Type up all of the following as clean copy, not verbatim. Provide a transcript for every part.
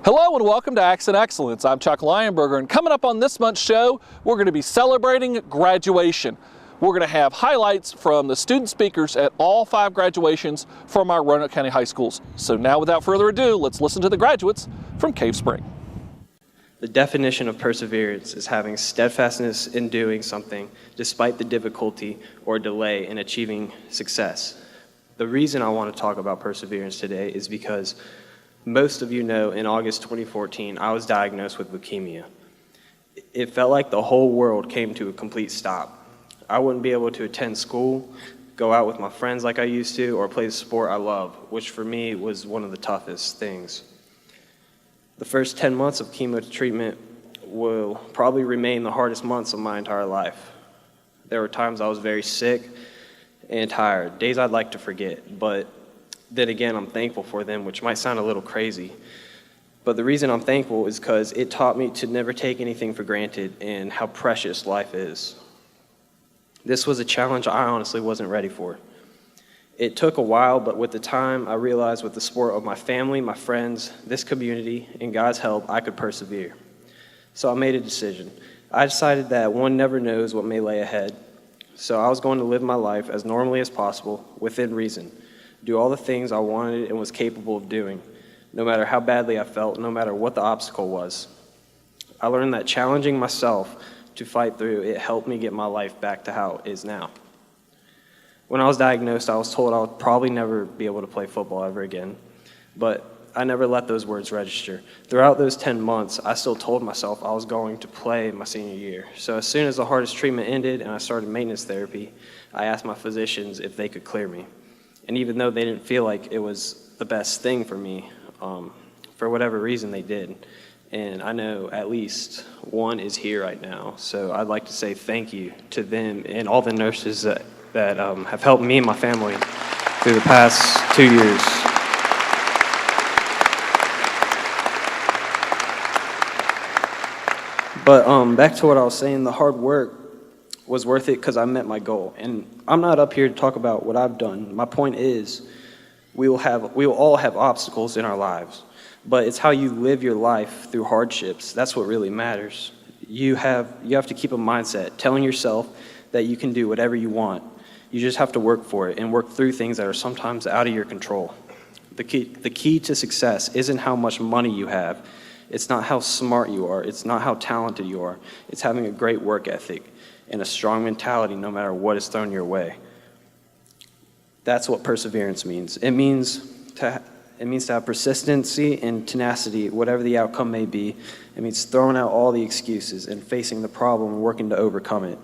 Hello and welcome to Accent Excellence. I'm Chuck Lionberger, and coming up on this month's show, we're going to be celebrating graduation. We're going to have highlights from the student speakers at all 5 graduations from our Roanoke County high schools. So now, without further ado, let's listen to the graduates from Cave Spring. The definition of perseverance is having steadfastness in doing something despite the difficulty or delay in achieving success. The reason I want to talk about perseverance today is because most of you know in August 2014, I was diagnosed with leukemia. It felt like the whole world came to a complete stop. I wouldn't be able to attend school, go out with my friends like I used to, or play the sport I love, which for me was one of the toughest things. The first 10 months of chemo treatment will probably remain the hardest months of my entire life. There were times I was very sick and tired, days I'd like to forget, but then again, I'm thankful for them, which might sound a little crazy. But the reason I'm thankful is because it taught me to never take anything for granted and how precious life is. This was a challenge I honestly wasn't ready for. It took a while, but with the time, I realized with the support of my family, my friends, this community, and God's help, I could persevere. So I made a decision. I decided that one never knows what may lay ahead. So I was going to live my life as normally as possible, within reason. Do all the things I wanted and was capable of doing, no matter how badly I felt, no matter what the obstacle was. I learned that challenging myself to fight through it helped me get my life back to how it is now. When I was diagnosed, I was told I would probably never be able to play football ever again, but I never let those words register. Throughout those 10 months, I still told myself I was going to play my senior year. So as soon as the hardest treatment ended and I started maintenance therapy, I asked my physicians if they could clear me. And even though they didn't feel like it was the best thing for me, for whatever reason they did. And I know at least one is here right now. So I'd like to say thank you to them and all the nurses that have helped me and my family through the past 2 years. But back to what I was saying, the hard work was worth it because I met my goal. And I'm not up here to talk about what I've done. My point is, we will all have obstacles in our lives, but it's how you live your life through hardships. That's what really matters. You have to keep a mindset, telling yourself that you can do whatever you want. You just have to work for it and work through things that are sometimes out of your control. The key to success isn't how much money you have. It's not how smart you are. It's not how talented you are. It's having a great work ethic and a strong mentality no matter what is thrown your way. That's what perseverance means. It means to have persistency and tenacity, whatever the outcome may be. It means throwing out all the excuses and facing the problem and working to overcome it.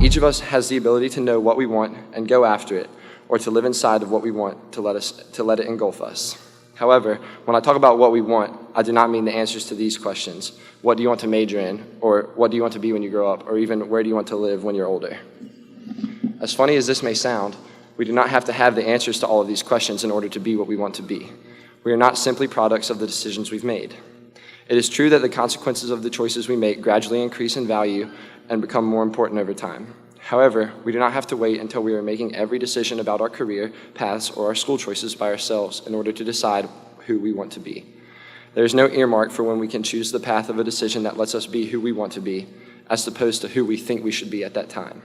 Each of us has the ability to know what we want and go after it, or to live inside of what we want to let it engulf us. However, when I talk about what we want, I do not mean the answers to these questions. What do you want to major in? Or what do you want to be when you grow up? Or even where do you want to live when you're older? As funny as this may sound, we do not have to have the answers to all of these questions in order to be what we want to be. We are not simply products of the decisions we've made. It is true that the consequences of the choices we make gradually increase in value and become more important over time. However, we do not have to wait until we are making every decision about our career paths or our school choices by ourselves in order to decide who we want to be. There is no earmark for when we can choose the path of a decision that lets us be who we want to be, as opposed to who we think we should be at that time.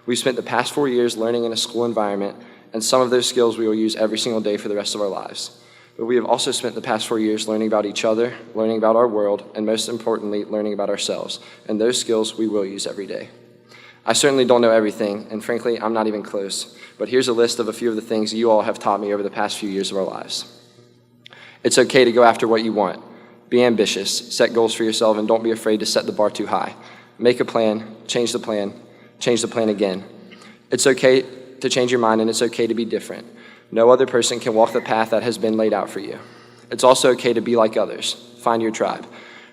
We've spent the past 4 years learning in a school environment, and some of those skills we will use every single day for the rest of our lives. But we have also spent the past 4 years learning about each other, learning about our world, and most importantly, learning about ourselves. And those skills we will use every day. I certainly don't know everything, and frankly, I'm not even close. But here's a list of a few of the things you all have taught me over the past few years of our lives. It's okay to go after what you want. Be ambitious, set goals for yourself, and don't be afraid to set the bar too high. Make a plan, change the plan again. It's okay to change your mind, and it's okay to be different. No other person can walk the path that has been laid out for you. It's also okay to be like others. Find your tribe.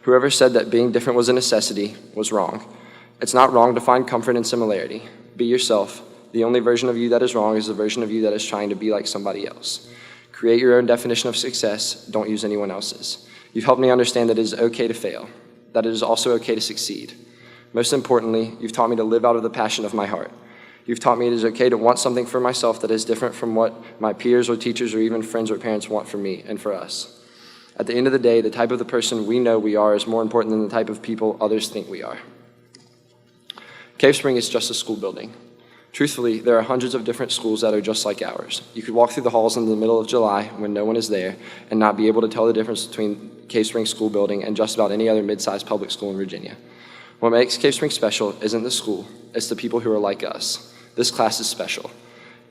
Whoever said that being different was a necessity was wrong. It's not wrong to find comfort in similarity. Be yourself. The only version of you that is wrong is the version of you that is trying to be like somebody else. Create your own definition of success. Don't use anyone else's. You've helped me understand that it is okay to fail, that it is also okay to succeed. Most importantly, you've taught me to live out of the passion of my heart. You've taught me it is okay to want something for myself that is different from what my peers or teachers or even friends or parents want for me and for us. At the end of the day, the type of the person we know we are is more important than the type of people others think we are. Cave Spring is just a school building. Truthfully, there are hundreds of different schools that are just like ours. You could walk through the halls in the middle of July when no one is there and not be able to tell the difference between Cave Spring School Building and just about any other mid-sized public school in Virginia. What makes Cave Spring special isn't the school, it's the people who are like us. This class is special.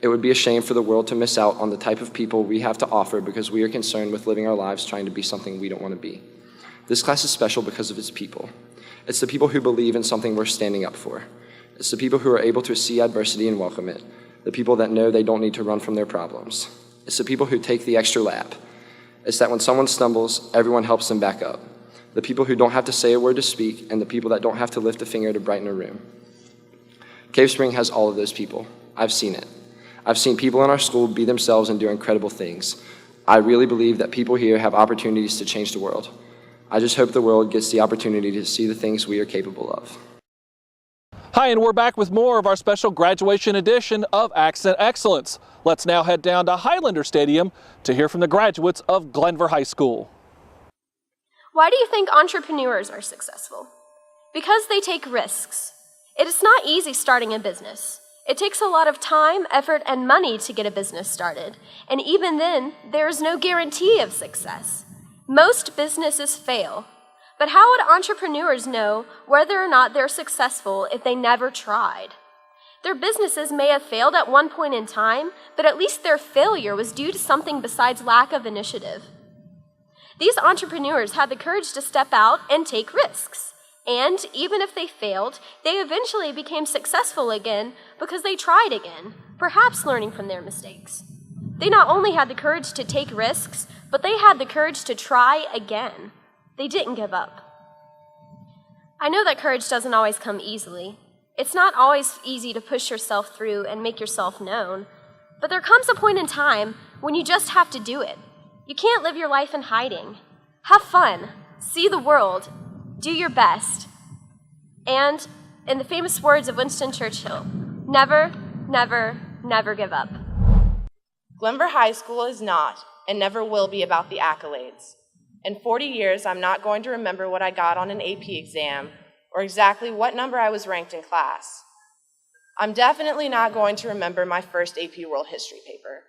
It would be a shame for the world to miss out on the type of people we have to offer because we are concerned with living our lives trying to be something we don't want to be. This class is special because of its people. It's the people who believe in something worth standing up for. It's the people who are able to see adversity and welcome it, the people that know they don't need to run from their problems. It's the people who take the extra lap. It's that when someone stumbles, everyone helps them back up. The people who don't have to say a word to speak, and the people that don't have to lift a finger to brighten a room. Cave Spring has all of those people. I've seen it. I've seen people in our school be themselves and do incredible things. I really believe that people here have opportunities to change the world. I just hope the world gets the opportunity to see the things we are capable of. Hi, and we're back with more of our special graduation edition of Accent Excellence. Let's now head down to Highlander Stadium to hear from the graduates of Glenver High School. Why do you think entrepreneurs are successful? Because they take risks. It is not easy starting a business. It takes a lot of time, effort, and money to get a business started. And even then, there is no guarantee of success. Most businesses fail. But how would entrepreneurs know whether or not they're successful if they never tried? Their businesses may have failed at one point in time, but at least their failure was due to something besides lack of initiative. These entrepreneurs had the courage to step out and take risks. And even if they failed, they eventually became successful again because they tried again, perhaps learning from their mistakes. They not only had the courage to take risks, but they had the courage to try again. They didn't give up. I know that courage doesn't always come easily. It's not always easy to push yourself through and make yourself known. But there comes a point in time when you just have to do it. You can't live your life in hiding. Have fun. See the world. Do your best. And, in the famous words of Winston Churchill, never, never, never give up. Glenver High School is not and never will be about the accolades. In 40 years, I'm not going to remember what I got on an AP exam or exactly what number I was ranked in class. I'm definitely not going to remember my first AP World History paper.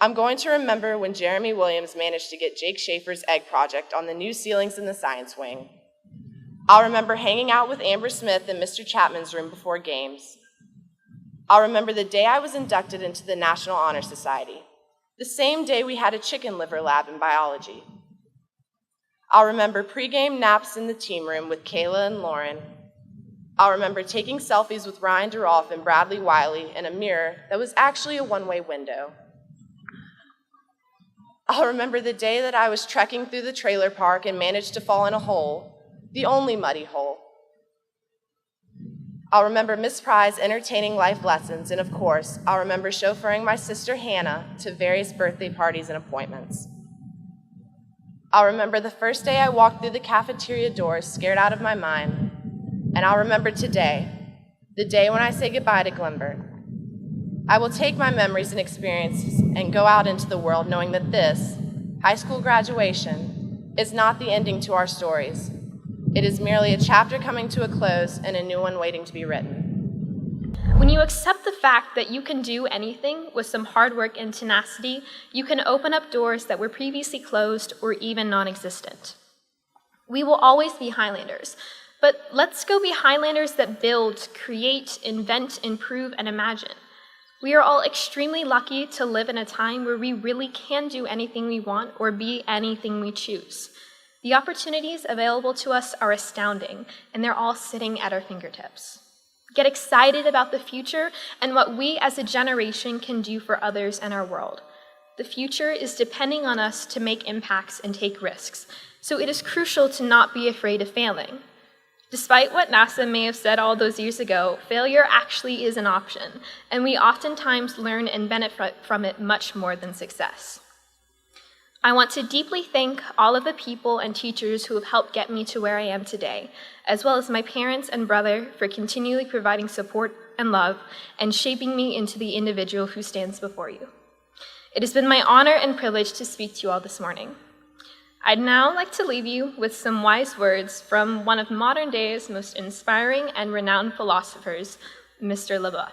I'm going to remember when Jeremy Williams managed to get Jake Schaefer's egg project on the new ceilings in the science wing. I'll remember hanging out with Amber Smith in Mr. Chapman's room before games. I'll remember the day I was inducted into the National Honor Society, the same day we had a chicken liver lab in biology. I'll remember pregame naps in the team room with Kayla and Lauren. I'll remember taking selfies with Ryan DeRolf and Bradley Wiley in a mirror that was actually a one-way window. I'll remember the day that I was trekking through the trailer park and managed to fall in a hole, the only muddy hole. I'll remember Miss Pry's entertaining life lessons, and of course, I'll remember chauffeuring my sister Hannah to various birthday parties and appointments. I'll remember the first day I walked through the cafeteria doors scared out of my mind, and I'll remember today, the day when I say goodbye to Glenver. I will take my memories and experiences and go out into the world knowing that this, high school graduation, is not the ending to our stories. It is merely a chapter coming to a close and a new one waiting to be written. When you accept the fact that you can do anything with some hard work and tenacity, you can open up doors that were previously closed or even non-existent. We will always be Highlanders, but let's go be Highlanders that build, create, invent, improve, and imagine. We are all extremely lucky to live in a time where we really can do anything we want or be anything we choose. The opportunities available to us are astounding, and they're all sitting at our fingertips. Get excited about the future and what we as a generation can do for others and our world. The future is depending on us to make impacts and take risks, so it is crucial to not be afraid of failing. Despite what NASA may have said all those years ago, failure actually is an option, and we oftentimes learn and benefit from it much more than success. I want to deeply thank all of the people and teachers who have helped get me to where I am today, as well as my parents and brother for continually providing support and love and shaping me into the individual who stands before you. It has been my honor and privilege to speak to you all this morning. I'd now like to leave you with some wise words from one of modern day's most inspiring and renowned philosophers, Mr. LaBeouf.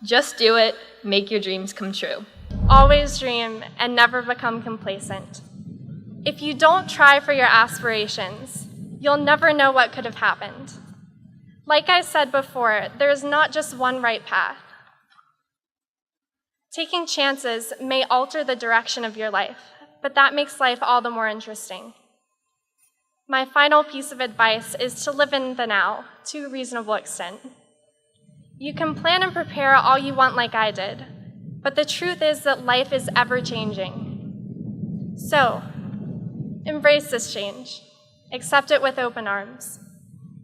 Just do it, make your dreams come true. Always dream and never become complacent. If you don't try for your aspirations, you'll never know what could have happened. Like I said before, there is not just one right path. Taking chances may alter the direction of your life, but that makes life all the more interesting. My final piece of advice is to live in the now to a reasonable extent. You can plan and prepare all you want like I did, but the truth is that life is ever-changing. So, embrace this change. Accept it with open arms.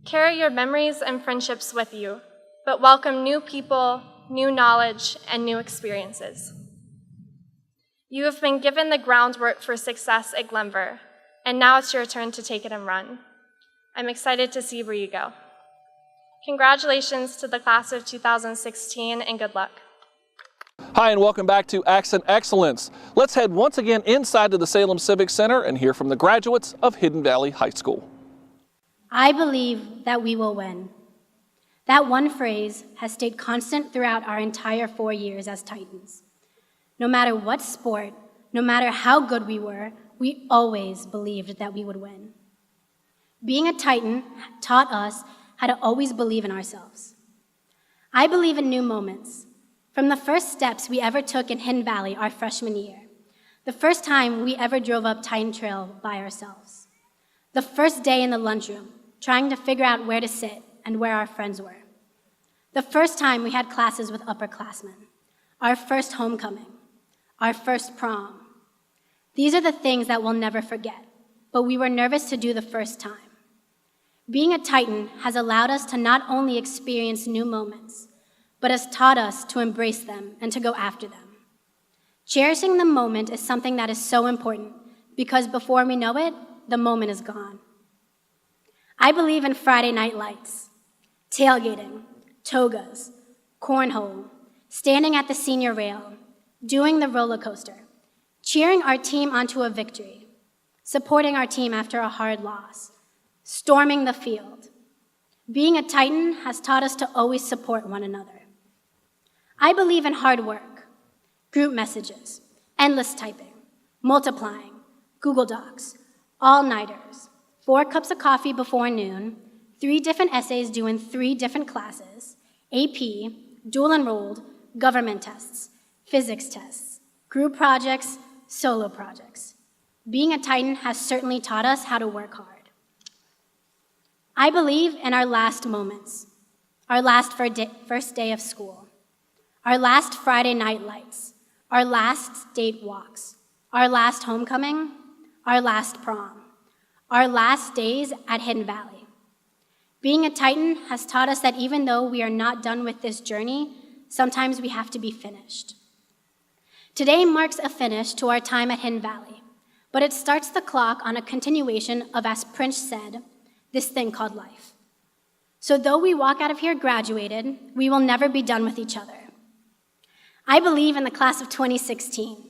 Carry your memories and friendships with you, but welcome new people, new knowledge, and new experiences. You have been given the groundwork for success at Glenver, and now it's your turn to take it and run. I'm excited to see where you go. Congratulations to the class of 2016, and good luck. Hi, and welcome back to Accent Excellence. Let's head once again inside to the Salem Civic Center and hear from the graduates of Hidden Valley High School. I believe that we will win. That one phrase has stayed constant throughout our entire 4 years as Titans. No matter what sport, no matter how good we were, we always believed that we would win. Being a Titan taught us how to always believe in ourselves. I believe in new moments. From the first steps we ever took in Hidden Valley our freshman year, the first time we ever drove up Titan Trail by ourselves, the first day in the lunchroom, trying to figure out where to sit and where our friends were, the first time we had classes with upperclassmen, our first homecoming, our first prom. These are the things that we'll never forget, but we were nervous to do the first time. Being a Titan has allowed us to not only experience new moments, but has taught us to embrace them and to go after them. Cherishing the moment is something that is so important because before we know it, the moment is gone. I believe in Friday night lights, tailgating, togas, cornhole, standing at the senior rail, doing the roller coaster, cheering our team onto a victory, supporting our team after a hard loss, storming the field. Being a Titan has taught us to always support one another. I believe in hard work, group messages, endless typing, multiplying, Google Docs, all-nighters, 4 cups of coffee before noon, 3 different essays due in 3 different classes, AP, dual enrolled, government tests, physics tests, group projects, solo projects. Being a Titan has certainly taught us how to work hard. I believe in our last moments, our last first day of school, our last Friday night lights, our last date walks, our last homecoming, our last prom, our last days at Hidden Valley. Being a Titan has taught us that even though we are not done with this journey, sometimes we have to be finished. Today marks a finish to our time at Hidden Valley, but it starts the clock on a continuation of, as Prince said, this thing called life. So though we walk out of here graduated, we will never be done with each other. I believe in the class of 2016,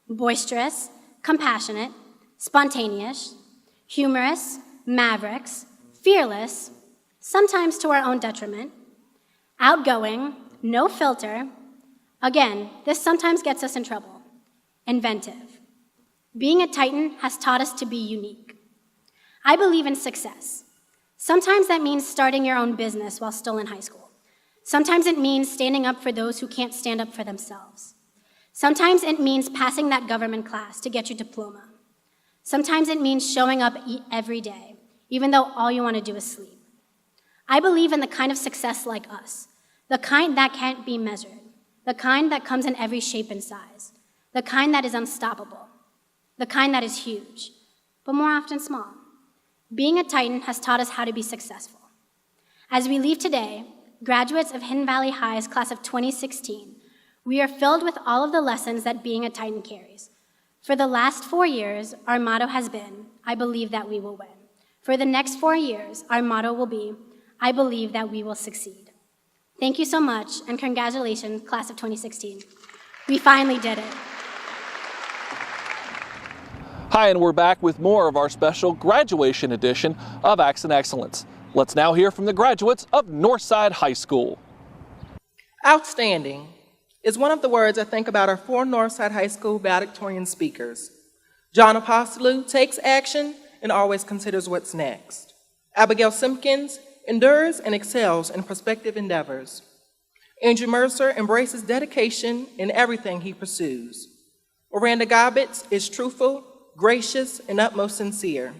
boisterous, compassionate, spontaneous, humorous, mavericks, fearless, sometimes to our own detriment, outgoing, no filter. Again, this sometimes gets us in trouble. Inventive. Being a Titan has taught us to be unique. I believe in success. Sometimes that means starting your own business while still in high school. Sometimes it means standing up for those who can't stand up for themselves. Sometimes it means passing that government class to get your diploma. Sometimes it means showing up every day, even though all you want to do is sleep. I believe in the kind of success like us, the kind that can't be measured, the kind that comes in every shape and size, the kind that is unstoppable, the kind that is huge, but more often small. Being a Titan has taught us how to be successful. As we leave today, graduates of Hidden Valley High's class of 2016, we are filled with all of the lessons that being a Titan carries. For the last 4 years, our motto has been, I believe that we will win. For the next 4 years, our motto will be, I believe that we will succeed. Thank you so much, and congratulations, class of 2016. We finally did it. Hi, and we're back with more of our special graduation edition of Acts and Excellence. Let's now hear from the graduates of Northside High School. Outstanding is one of the words I think about our 4 Northside High School valedictorian speakers. John Apostolou takes action and always considers what's next. Abigail Simpkins endures and excels in prospective endeavors. Andrew Mercer embraces dedication in everything he pursues. Miranda Gobbets is truthful, gracious, and utmost sincere.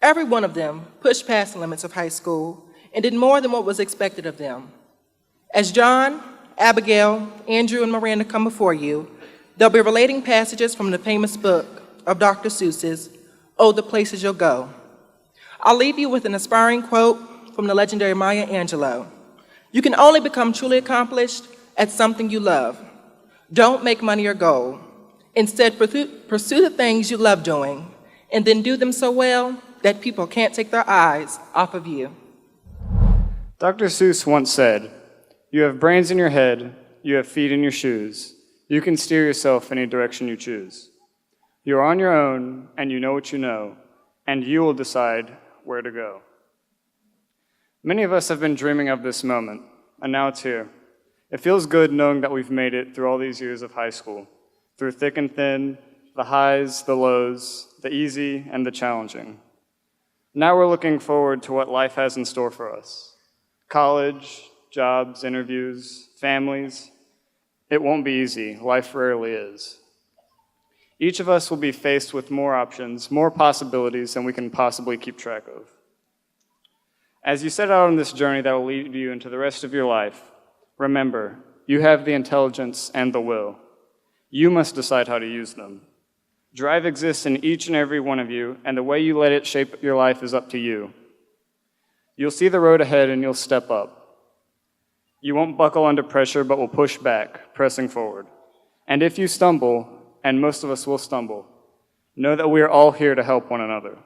Every one of them pushed past the limits of high school and did more than what was expected of them. As John, Abigail, Andrew, and Miranda come before you, they'll be relating passages from the famous book of Dr. Seuss's, Oh, the Places You'll Go. I'll leave you with an inspiring quote from the legendary Maya Angelou. You can only become truly accomplished at something you love. Don't make money your goal. Instead, pursue the things you love doing, and then do them so well that people can't take their eyes off of you. Dr. Seuss once said, "You have brains in your head, you have feet in your shoes. You can steer yourself any direction you choose. You are on your own, and you know what you know, and you will decide where to go." Many of us have been dreaming of this moment, and now it's here. It feels good knowing that we've made it through all these years of high school, through thick and thin, the highs, the lows, the easy, and the challenging. Now we're looking forward to what life has in store for us. College, jobs, interviews, families. It won't be easy. Life rarely is. Each of us will be faced with more options, more possibilities than we can possibly keep track of. As you set out on this journey that will lead you into the rest of your life, remember, you have the intelligence and the will. You must decide how to use them. Drive exists in each and every one of you, and the way you let it shape your life is up to you. You'll see the road ahead and you'll step up. You won't buckle under pressure, but will push back, pressing forward. And if you stumble, and most of us will stumble, know that we are all here to help one another.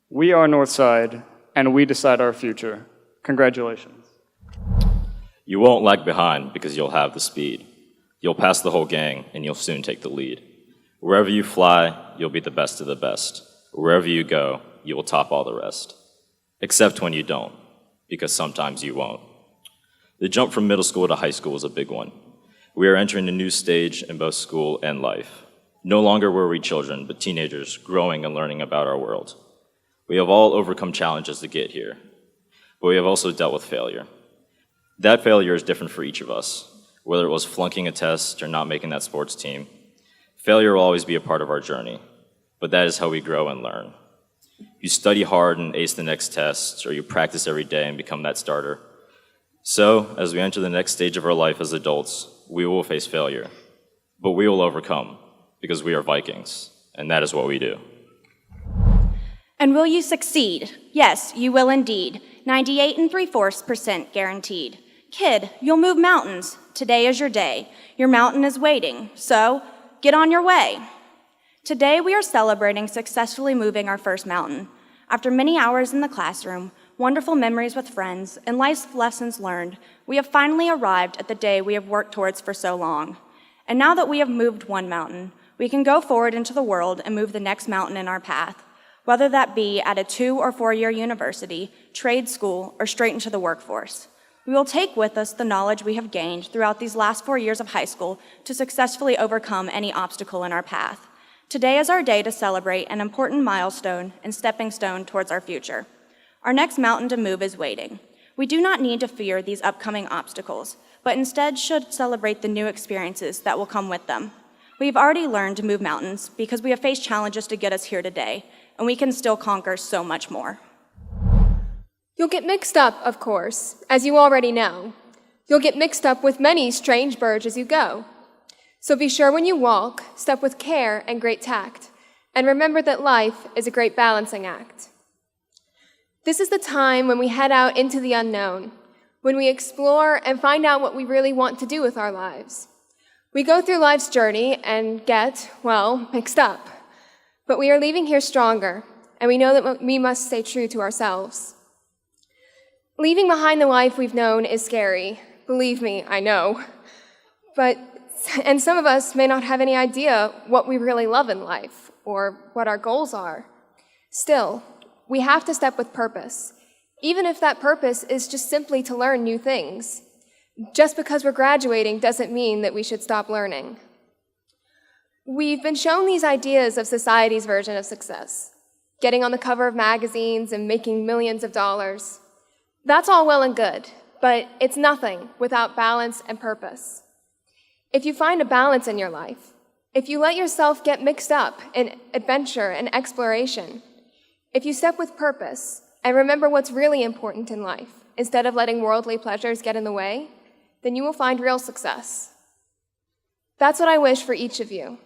We are Northside, and we decide our future. Congratulations. You won't lag behind because you'll have the speed. You'll pass the whole gang, and you'll soon take the lead. Wherever you fly, you'll be the best of the best. Wherever you go, you will top all the rest. Except when you don't, because sometimes you won't. The jump from middle school to high school is a big one. We are entering a new stage in both school and life. No longer were we children, but teenagers growing and learning about our world. We have all overcome challenges to get here, but we have also dealt with failure. That failure is different for each of us, whether it was flunking a test or not making that sports team. Failure will always be a part of our journey, but that is how we grow and learn. You study hard and ace the next test, or you practice every day and become that starter. So, as we enter the next stage of our life as adults, we will face failure, but we will overcome, because we are Vikings, and that is what we do. And will you succeed? Yes, you will indeed. 98 3/4% guaranteed. Kid, you'll move mountains. Today is your day. Your mountain is waiting, so get on your way. Today we are celebrating successfully moving our first mountain. After many hours in the classroom, wonderful memories with friends, and life's lessons learned, we have finally arrived at the day we have worked towards for so long. And now that we have moved one mountain, we can go forward into the world and move the next mountain in our path, whether that be at a 2- or 4-year university, trade school, or straight into the workforce. We will take with us the knowledge we have gained throughout these last 4 years of high school to successfully overcome any obstacle in our path. Today is our day to celebrate an important milestone and stepping stone towards our future. Our next mountain to move is waiting. We do not need to fear these upcoming obstacles, but instead should celebrate the new experiences that will come with them. We've already learned to move mountains because we have faced challenges to get us here today, and we can still conquer so much more. You'll get mixed up, of course, as you already know. You'll get mixed up with many strange birds as you go. So be sure when you walk, step with care and great tact, and remember that life is a great balancing act. This is the time when we head out into the unknown, when we explore and find out what we really want to do with our lives. We go through life's journey and get, well, mixed up. But we are leaving here stronger, and we know that we must stay true to ourselves. Leaving behind the life we've known is scary. Believe me, I know. And some of us may not have any idea what we really love in life, or what our goals are. Still, we have to step with purpose, even if that purpose is just simply to learn new things. Just because we're graduating doesn't mean that we should stop learning. We've been shown these ideas of society's version of success, getting on the cover of magazines and making millions of dollars. That's all well and good, but it's nothing without balance and purpose. If you find a balance in your life, if you let yourself get mixed up in adventure and exploration, if you step with purpose and remember what's really important in life, instead of letting worldly pleasures get in the way, then you will find real success. That's what I wish for each of you,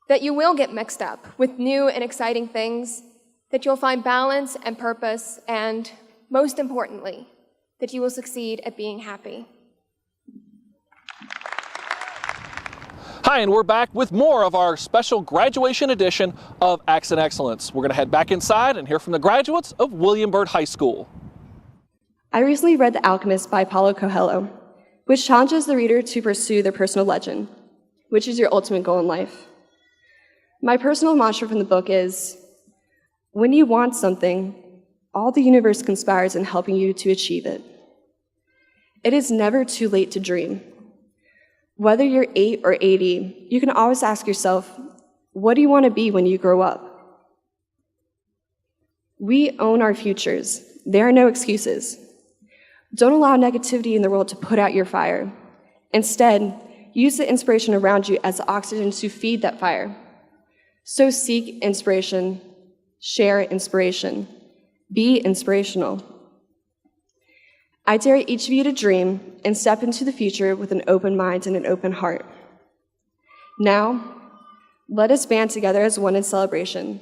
that you will get mixed up with new and exciting things, that you'll find balance and purpose, and most importantly, that you will succeed at being happy. Hi, and we're back with more of our special graduation edition of Acts in Excellence. We're going to head back inside and hear from the graduates of William Byrd High School. I recently read The Alchemist by Paulo Coelho, which challenges the reader to pursue their personal legend, which is your ultimate goal in life. My personal mantra from the book is, when you want something, all the universe conspires in helping you to achieve it. It is never too late to dream. Whether you're 8 or 80, you can always ask yourself, what do you want to be when you grow up? We own our futures. There are no excuses. Don't allow negativity in the world to put out your fire. Instead, use the inspiration around you as oxygen to feed that fire. So seek inspiration, share inspiration, be inspirational. I dare each of you to dream and step into the future with an open mind and an open heart. Now, let us band together as one in celebration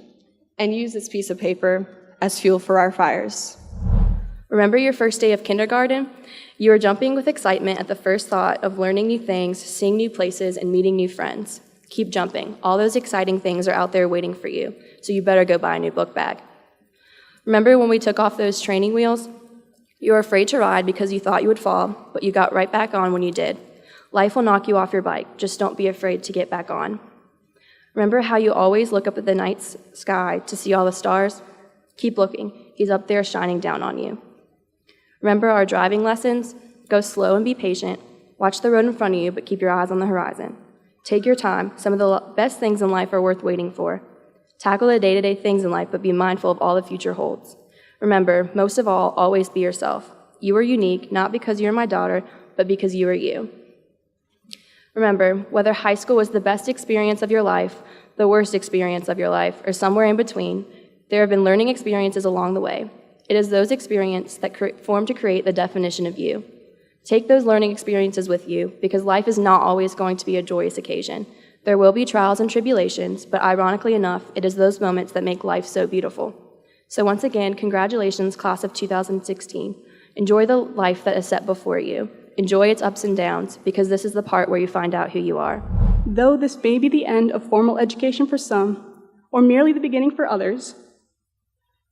and use this piece of paper as fuel for our fires. Remember your first day of kindergarten? You were jumping with excitement at the first thought of learning new things, seeing new places, and meeting new friends. Keep jumping. All those exciting things are out there waiting for you, so you better go buy a new book bag. Remember when we took off those training wheels? You were afraid to ride because you thought you would fall, but you got right back on when you did. Life will knock you off your bike. Just don't be afraid to get back on. Remember how you always look up at the night sky to see all the stars? Keep looking. He's up there shining down on you. Remember our driving lessons? Go slow and be patient. Watch the road in front of you, but keep your eyes on the horizon. Take your time. Some of the best things in life are worth waiting for. Tackle the day-to-day things in life, but be mindful of all the future holds. Remember, most of all, always be yourself. You are unique, not because you're my daughter, but because you are you. Remember, whether high school was the best experience of your life, the worst experience of your life, or somewhere in between, there have been learning experiences along the way. It is those experiences that form to create the definition of you. Take those learning experiences with you, because life is not always going to be a joyous occasion. There will be trials and tribulations, but ironically enough, it is those moments that make life so beautiful. So once again, congratulations, class of 2016. Enjoy the life that is set before you. Enjoy its ups and downs, because this is the part where you find out who you are. Though this may be the end of formal education for some, or merely the beginning for others,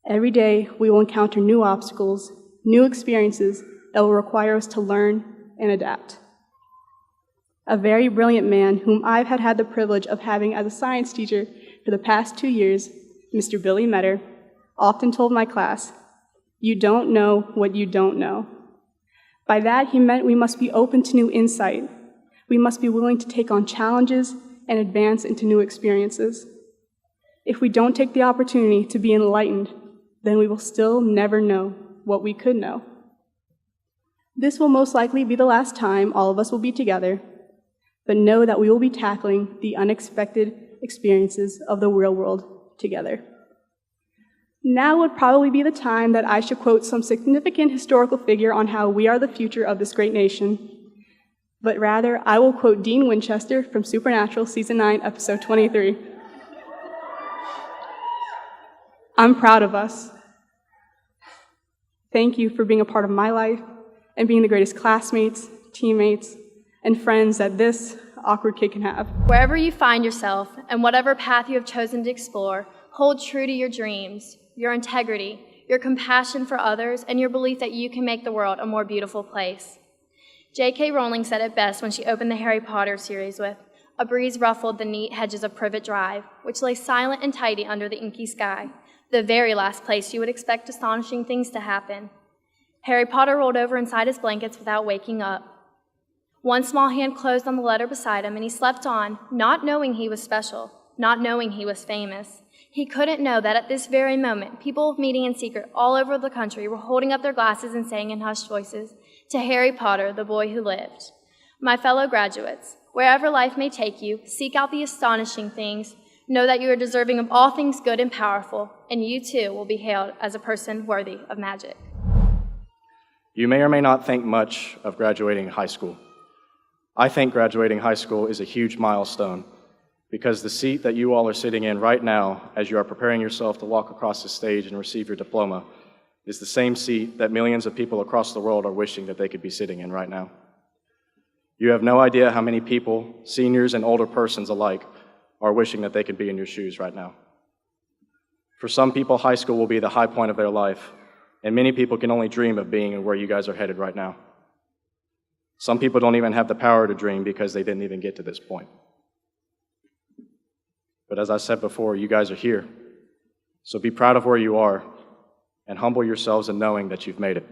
every day we will encounter new obstacles, new experiences that will require us to learn and adapt. A very brilliant man whom I've had the privilege of having as a science teacher for the past 2 years, Mr. Billy Metter, often told my class, "You don't know what you don't know." By that, he meant we must be open to new insight. We must be willing to take on challenges and advance into new experiences. If we don't take the opportunity to be enlightened, then we will still never know what we could know. This will most likely be the last time all of us will be together, but know that we will be tackling the unexpected experiences of the real world together. Now would probably be the time that I should quote some significant historical figure on how we are the future of this great nation. But rather, I will quote Dean Winchester from Supernatural Season 9, Episode 23. I'm proud of us. Thank you for being a part of my life and being the greatest classmates, teammates, and friends that this awkward kid can have. Wherever you find yourself and whatever path you have chosen to explore, hold true to your dreams, your integrity, your compassion for others, and your belief that you can make the world a more beautiful place. J.K. Rowling said it best when she opened the Harry Potter series with, A breeze ruffled the neat hedges of Privet Drive, which lay silent and tidy under the inky sky, the very last place you would expect astonishing things to happen. Harry Potter rolled over inside his blankets without waking up. One small hand closed on the letter beside him, and he slept on, not knowing he was special, not knowing he was famous. He couldn't know that at this very moment, people meeting in secret all over the country were holding up their glasses and saying in hushed voices, "To Harry Potter, the boy who lived." My fellow graduates, wherever life may take you, seek out the astonishing things. Know that you are deserving of all things good and powerful, and you too will be hailed as a person worthy of magic. You may or may not think much of graduating high school. I think graduating high school is a huge milestone because the seat that you all are sitting in right now as you are preparing yourself to walk across the stage and receive your diploma is the same seat that millions of people across the world are wishing that they could be sitting in right now. You have no idea how many people, seniors and older persons alike, are wishing that they could be in your shoes right now. For some people, high school will be the high point of their life, and many people can only dream of being where you guys are headed right now. Some people don't even have the power to dream because they didn't even get to this point. But as I said before, you guys are here. So be proud of where you are and humble yourselves in knowing that you've made it.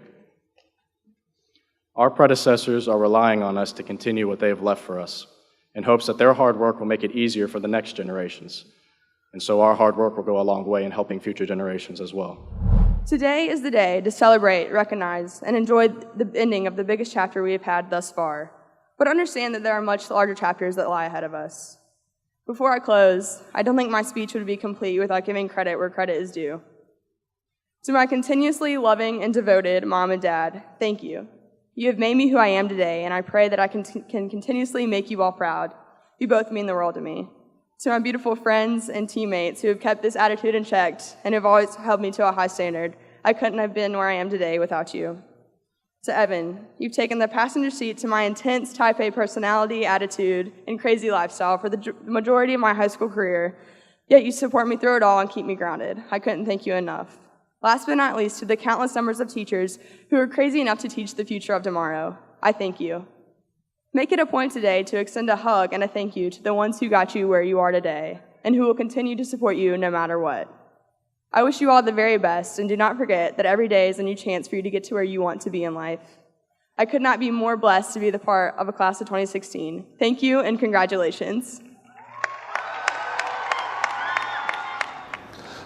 Our predecessors are relying on us to continue what they have left for us in hopes that their hard work will make it easier for the next generations. And so our hard work will go a long way in helping future generations as well. Today is the day to celebrate, recognize, and enjoy the ending of the biggest chapter we have had thus far, but understand that there are much larger chapters that lie ahead of us. Before I close, I don't think my speech would be complete without giving credit where credit is due. To my continuously loving and devoted mom and dad, thank you. You have made me who I am today, and I pray that I can continuously make you all proud. You both mean the world to me. To my beautiful friends and teammates who have kept this attitude in check and have always held me to a high standard, I couldn't have been where I am today without you. To Evan, you've taken the passenger seat to my intense type A personality, attitude, and crazy lifestyle for the majority of my high school career, yet you support me through it all and keep me grounded. I couldn't thank you enough. Last but not least, to the countless numbers of teachers who are crazy enough to teach the future of tomorrow, I thank you. Make it a point today to extend a hug and a thank you to the ones who got you where you are today and who will continue to support you no matter what. I wish you all the very best, and do not forget that every day is a new chance for you to get to where you want to be in life. I could not be more blessed to be the part of a class of 2016. Thank you and congratulations.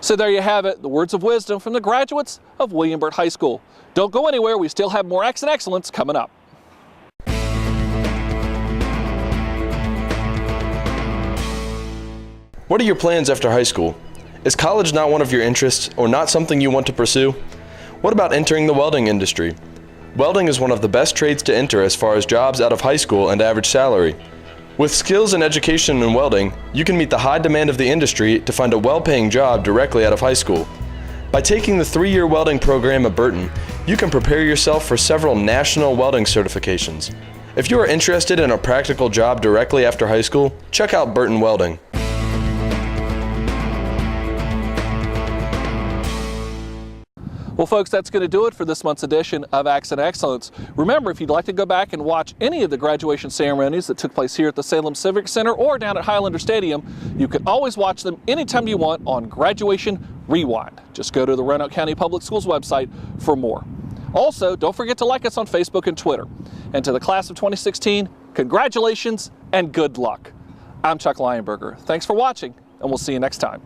So there you have it, the words of wisdom from the graduates of William Burt High School. Don't go anywhere, we still have more Acts and Excellence coming up. What are your plans after high school? Is college not one of your interests or not something you want to pursue? What about entering the welding industry? Welding is one of the best trades to enter as far as jobs out of high school and average salary. With skills and education in welding, you can meet the high demand of the industry to find a well-paying job directly out of high school. By taking the 3-year welding program at Burton, you can prepare yourself for several national welding certifications. If you are interested in a practical job directly after high school, check out Burton Welding. Well, folks, that's going to do it for this month's edition of Acts and Excellence. Remember, if you'd like to go back and watch any of the graduation ceremonies that took place here at the Salem Civic Center or down at Highlander Stadium, you can always watch them anytime you want on Graduation Rewind. Just go to the Roanoke County Public Schools website for more. Also, don't forget to like us on Facebook and Twitter. And to the class of 2016, congratulations and good luck. I'm Chuck Lionberger. Thanks for watching, and we'll see you next time.